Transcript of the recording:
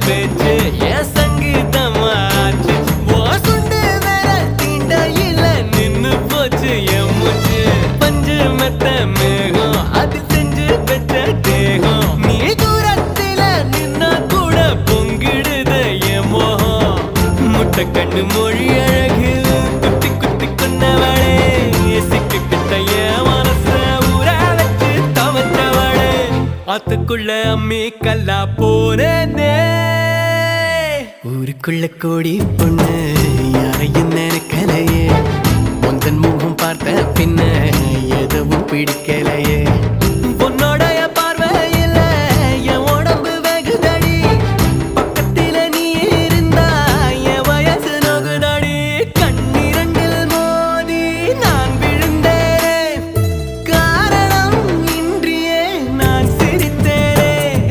பேச்சு என் சங்கீதமாச்சு சுண்டு வேற தீண்டையில நின்னு போச்சு என் மூச்சு பஞ்சு மெத்த மேகம் அது செஞ்சு பெற்ற தேகம் நீ தூரத்தில நின்னா கூட பொங்கிடுது என் மோகம் முட்டை கண்ணு மொழி அழகு குத்தி குத்தி கொன்னவளே சிக்கு கிட்ட என் மனச ஊற வச்சு தவச்சவளே ஆத்துக்குள்ள அம்மி கல்லா போனே ஊருக்குள்ள கோடி பொண்ணு யாரையும் நினைக்கலையே உந்தன் முகம் பார்த்த பின்ன எதுவும் பிடிக்கலையே